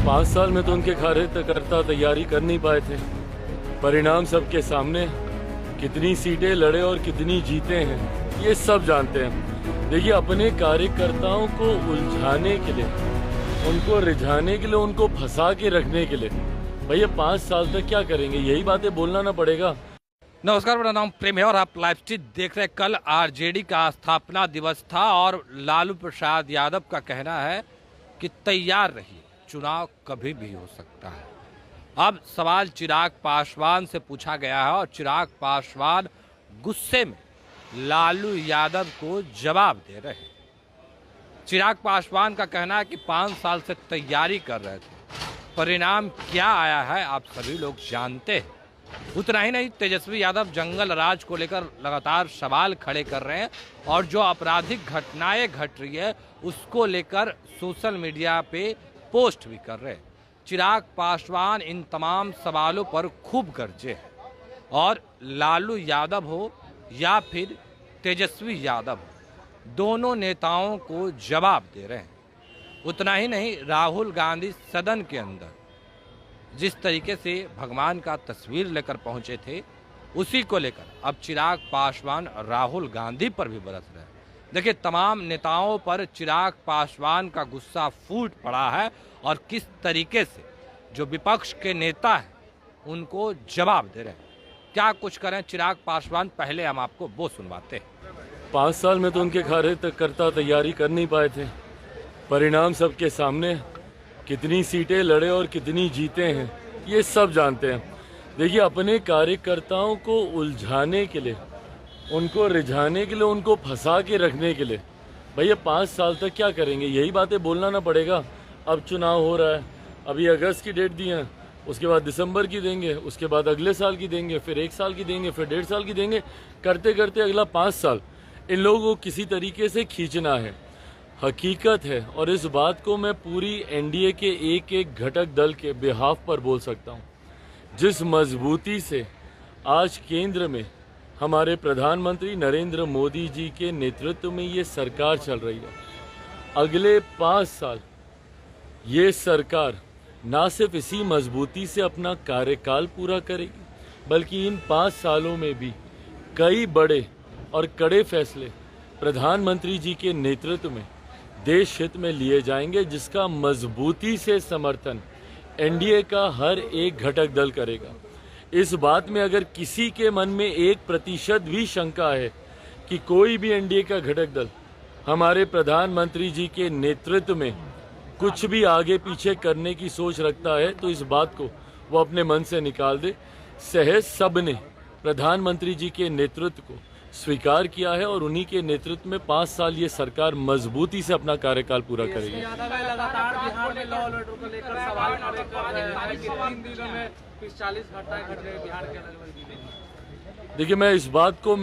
5 साल में तो उनके कार्यकर्ता तैयारी कर नहीं पाए थे। परिणाम सबके सामने, कितनी सीटें लड़े और कितनी जीते हैं ये सब जानते हैं। देखिए, अपने कार्यकर्ताओं को उलझाने के लिए, उनको रिझाने के लिए, उनको फंसा के रखने के लिए भैया 5 साल तक क्या करेंगे, यही बातें बोलना ना पड़ेगा। नमस्कार, मेरा नाम प्रेम है और आप लाइव स्ट्रीट देख रहे हैं। कल आरजेडी का स्थापना दिवस था और लालू प्रसाद यादव का कहना है कि तैयार रहिए, चुनाव कभी भी हो सकता है। अब सवाल चिराग पासवान से पूछा गया है और चिराग पासवान गुस्से में लालू यादव को जवाब दे रहे हैं। चिराग पासवान का कहना है कि 5 साल से तैयारी कर रहे थे, परिणाम क्या आया है आप सभी लोग जानते हैं। उतना ही नहीं, तेजस्वी यादव जंगल राज को लेकर लगातार सवाल खड़े कर रहे हैं और जो आपराधिक घटनाएं घट रही है उसको लेकर सोशल मीडिया पे पोस्ट भी कर रहे हैं। चिराग पासवान इन तमाम सवालों पर खूब गरजे हैं और लालू यादव हो या फिर तेजस्वी यादव हो, दोनों नेताओं को जवाब दे रहे हैं। उतना ही नहीं, राहुल गांधी सदन के अंदर जिस तरीके से भगवान का तस्वीर लेकर पहुंचे थे, उसी को लेकर अब चिराग पासवान राहुल गांधी पर भी बरस रहे हैं। देखिए, तमाम नेताओं पर चिराग पासवान का गुस्सा फूट पड़ा है और किस तरीके से जो विपक्ष के नेता हैं उनको जवाब दे रहे हैं। क्या कुछ करें चिराग पासवान, पहले हम आपको वो सुनवाते हैं। 5 साल में तो उनके कार्यकर्ता तैयारी कर नहीं पाए थे। परिणाम सबके सामने, कितनी सीटें लड़े और कितनी जीते हैं ये सब जानते हैं। देखिए, अपने कार्यकर्ताओं को उलझाने के लिए, उनको रिझाने के लिए, उनको फंसा के रखने के लिए भैया 5 साल तक क्या करेंगे, यही बातें बोलना ना पड़ेगा। अब चुनाव हो रहा है, अभी अगस्त की डेट दी है, उसके बाद दिसंबर की देंगे, उसके बाद अगले साल की देंगे, फिर 1 साल की देंगे, फिर 1.5 साल की देंगे, करते करते अगला 5 साल इन लोगों को किसी तरीके से खींचना है। हकीकत है, और इस बात को मैं पूरी एनडीए के एक एक घटक दल के बिहाफ पर बोल सकता हूँ। जिस मजबूती से आज केंद्र में हमारे प्रधानमंत्री नरेंद्र मोदी जी के नेतृत्व में ये सरकार चल रही है, अगले 5 साल ये सरकार ना सिर्फ इसी मजबूती से अपना कार्यकाल पूरा करेगी, बल्कि इन 5 सालों में भी कई बड़े और कड़े फैसले प्रधानमंत्री जी के नेतृत्व में देश हित में लिए जाएंगे, जिसका मजबूती से समर्थन एनडीए का हर एक घटक दल करेगा। इस बात में अगर किसी के मन में 1% भी शंका है कि कोई भी एनडीए का घटक दल हमारे प्रधानमंत्री जी के नेतृत्व में कुछ भी आगे पीछे करने की सोच रखता है, तो इस बात को वो अपने मन से निकाल दे। सहज सब ने प्रधानमंत्री जी के नेतृत्व को स्वीकार किया है और उन्हीं के नेतृत्व में 5 साल ये सरकार मजबूती से अपना कार्यकाल पूरा करेगी। लगातार बिहार में लॉ और ऑर्डर को लेकर सवाल खड़े कर रहे हैं कि 3 दिनों में 40 घटनाएं घट गई बिहार के अलग। देखिए, मैं इस बात को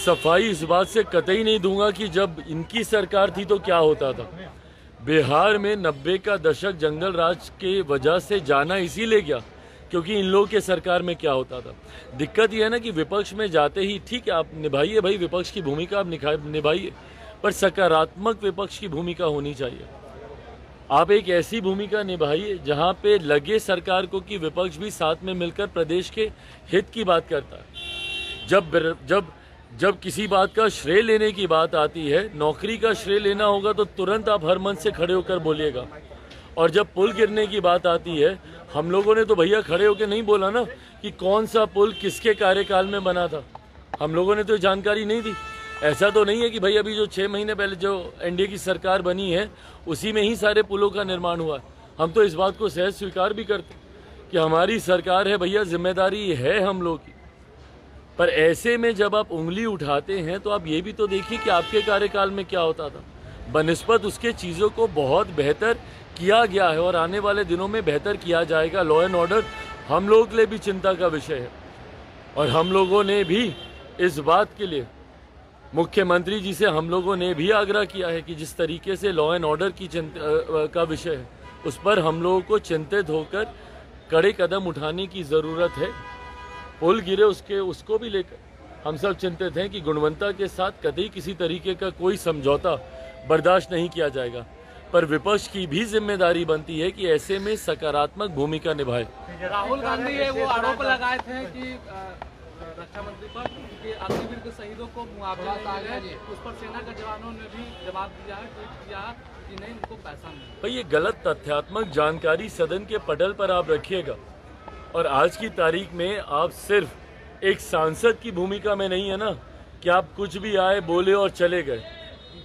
सफाई इस बात से कतई नहीं दूंगा कि जब इनकी सरकार थी तो क्या होता था। बिहार में 90 का दशक जंगल राज के वजह से जाना इसीलिए गया क्योंकि इन लोगों के सरकार में क्या होता था। दिक्कत यह है ना कि विपक्ष में जाते ही ठीक है, आप निभाइए भाई, विपक्ष की भूमिका आप निभाइए, पर सकारात्मक विपक्ष की भूमिका होनी चाहिए। आप एक ऐसी भूमिका निभाइए जहां पे लगे सरकार को कि विपक्ष भी साथ में मिलकर प्रदेश के हित की बात करता है। जब किसी बात का श्रेय लेने की बात आती है, नौकरी का श्रेय लेना होगा तो तुरंत आप हर मंच से खड़े होकर बोलिएगा। और जब पुल गिरने की बात आती है, हम लोगों ने तो भैया खड़े होकर नहीं बोला ना कि कौन सा पुल किसके कार्यकाल में बना था। हम लोगों ने तो जानकारी नहीं दी। ऐसा तो नहीं है कि भाई अभी जो 6 महीने पहले जो एनडीए की सरकार बनी है उसी में ही सारे पुलों का निर्माण हुआ है। हम तो इस बात को सहज स्वीकार भी करते कि हमारी सरकार है भैया, जिम्मेदारी है हम लोग की। पर ऐसे में जब आप उंगली उठाते हैं तो आप ये भी तो देखिए कि आपके कार्यकाल में क्या होता था। बनिस्बत उसके चीज़ों को बहुत बेहतर किया गया है और आने वाले दिनों में बेहतर किया जाएगा। लॉ एंड ऑर्डर हम लोगों के लिए भी चिंता का विषय है और हम लोगों ने भी इस बात के लिए मुख्यमंत्री जी से हम लोगों ने भी आग्रह किया है कि जिस तरीके से लॉ एंड ऑर्डर की का विषय है उस पर हम लोगों को चिंतित होकर कड़े कदम उठाने की ज़रूरत है। पुल गिरे उसको भी लेकर हम सब चिंतित हैं कि गुणवत्ता के साथ कतई किसी तरीके का कोई समझौता बर्दाश्त नहीं किया जाएगा। पर विपक्ष की भी जिम्मेदारी बनती है कि ऐसे में सकारात्मक भूमिका निभाए। राहुल गांधी है वो आरोप लगाए थे कि रक्षा मंत्री पर कि अग्निवीर के शहीदों को मुआवजा नहीं मिले, उस पर सेना के जवानों ने भी जवाब दिया है, ट्वीट किया कि नहीं उनको पैसा नहीं। भाई ये गलत तथ्यात्मक जानकारी सदन के पटल पर आप रखिएगा, और आज की तारीख में आप सिर्फ एक सांसद की भूमिका में नहीं है ना कि आप कुछ भी आए बोले और चले गए।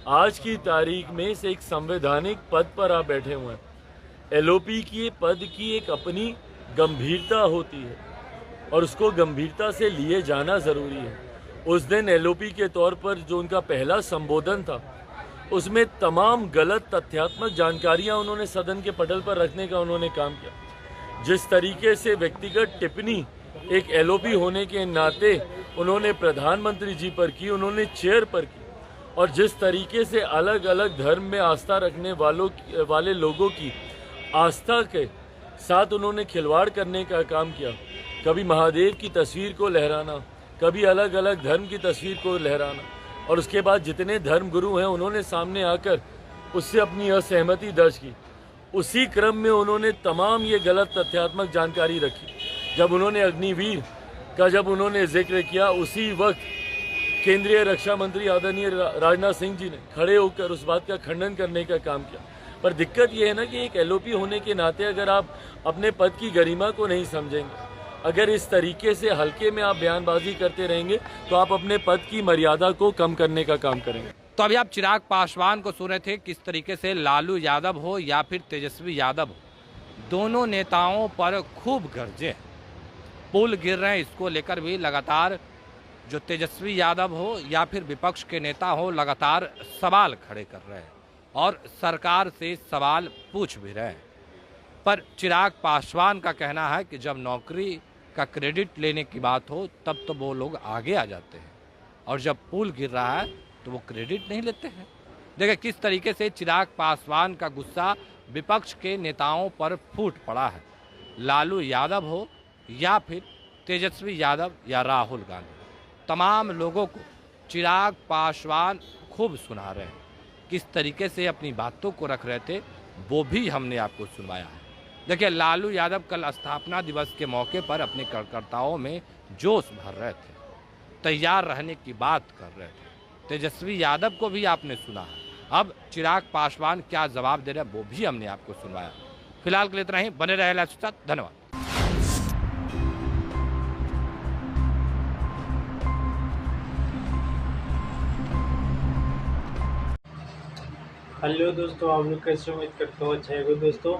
आज की तारीख में से एक संवैधानिक पद पर आप बैठे हुए हैं। एलओपी की पद की एक अपनी गंभीरता होती है और उसको गंभीरता से लिए जाना जरूरी है। उस दिन एलओपी के तौर पर जो उनका पहला संबोधन था उसमें तमाम गलत तथ्यात्मक जानकारियां उन्होंने सदन के पटल पर रखने का उन्होंने काम किया। जिस तरीके से व्यक्तिगत टिप्पणी एक एलओपी होने के नाते उन्होंने प्रधानमंत्री जी पर की, उन्होंने चेयर पर की, और जिस तरीके से अलग अलग धर्म में आस्था रखने वाले लोगों की आस्था के साथ उन्होंने खिलवाड़ करने का काम किया। कभी महादेव की तस्वीर को लहराना, कभी अलग अलग धर्म की तस्वीर को लहराना, और उसके बाद जितने धर्म गुरु हैं उन्होंने सामने आकर उससे अपनी असहमति दर्ज की। उसी क्रम में उन्होंने तमाम ये गलत तथ्यात्मक जानकारी रखी। जब उन्होंने अग्निवीर का जब उन्होंने जिक्र किया, उसी वक्त केंद्रीय रक्षा मंत्री आदरणीय राजनाथ सिंह जी ने खड़े होकर उस बात का खंडन करने का काम किया। पर दिक्कत यह है ना कि एक एलओपी होने के नाते अगर आप अपने पद की गरिमा को नहीं समझेंगे, अगर इस तरीके से हल्के में आप बयानबाजी करते रहेंगे तो आप अपने पद की मर्यादा को कम करने का काम करेंगे। तो अभी आप चिराग पासवान को सुन रहे थे, किस तरीके से लालू यादव हो या फिर तेजस्वी यादव हो, दोनों नेताओं पर खूब गरजे, पुल गिर रहे हैं। इसको लेकर भी लगातार जो तेजस्वी यादव हो या फिर विपक्ष के नेता हो लगातार सवाल खड़े कर रहे हैं और सरकार से सवाल पूछ भी रहे हैं। पर चिराग पासवान का कहना है कि जब नौकरी का क्रेडिट लेने की बात हो तब तो वो लोग आगे आ जाते हैं, और जब पुल गिर रहा है तो वो क्रेडिट नहीं लेते हैं। देखिए किस तरीके से चिराग पासवान का गुस्सा विपक्ष के नेताओं पर फूट पड़ा है। लालू यादव हो या फिर तेजस्वी यादव या राहुल गांधी, तमाम लोगों को चिराग पासवान खूब सुना रहे हैं। किस तरीके से अपनी बातों को रख रहे थे वो भी हमने आपको सुनवाया है। देखिए लालू यादव कल स्थापना दिवस के मौके पर अपने कार्यकर्ताओं में जोश भर रहे थे, तैयार रहने की बात कर रहे थे। तेजस्वी यादव को भी आपने सुना है। अब चिराग पासवान क्या जवाब दे रहे हैं वो भी हमने आपको सुनवाया। फिलहाल के लिए इतना ही, बने रहे लाइव के साथ। धन्यवाद। हेलो दोस्तों, आप लोग कैसे उम्मीद करते हो अच्छा है दोस्तों।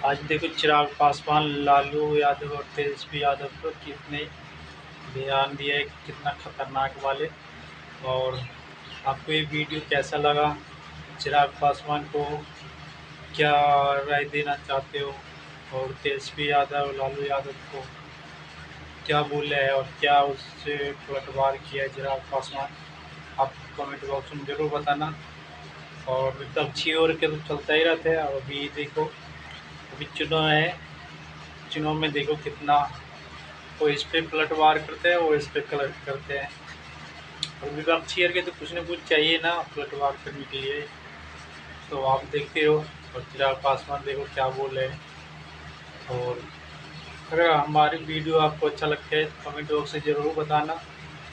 आज देखो चिराग पासवान लालू यादव और तेजस्वी यादव को कितने बयान दिए, कितना खतरनाक वाले। और आपको ये वीडियो कैसा लगा, चिराग पासवान को क्या राय देना चाहते हो, और तेजस्वी यादव लालू यादव को क्या बोले है और क्या उससे पलटवार किया चिराग पासवान, आप कमेंट बॉक्स में ज़रूर बताना। और विपक्षी ओर के तो चलता ही रहता है। और अभी देखो अभी चुनाव है, चुनाव में देखो कितना वो इस पर पलटवार करते हैं, वो इस पर कलट करते हैं। और विपक्षी ओर के तो कुछ न कुछ चाहिए ना पलटवार करने के लिए। तो आप देखते हो और चिराग पासवान देखो क्या बोल रहे हैं। और अगर हमारी वीडियो आपको अच्छा लगता है तो कमेंट बॉक्स में ज़रूर बताना,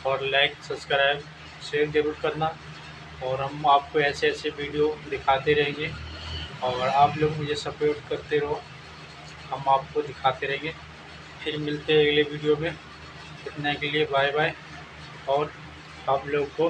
और लाइक सब्सक्राइब शेयर ज़रूर करना। और हम आपको ऐसे ऐसे वीडियो दिखाते रहेंगे, और आप लोग मुझे सपोर्ट करते रहो, हम आपको दिखाते रहेंगे। फिर मिलते हैं अगले वीडियो में। इतना के लिए बाय बाय, और आप लोग को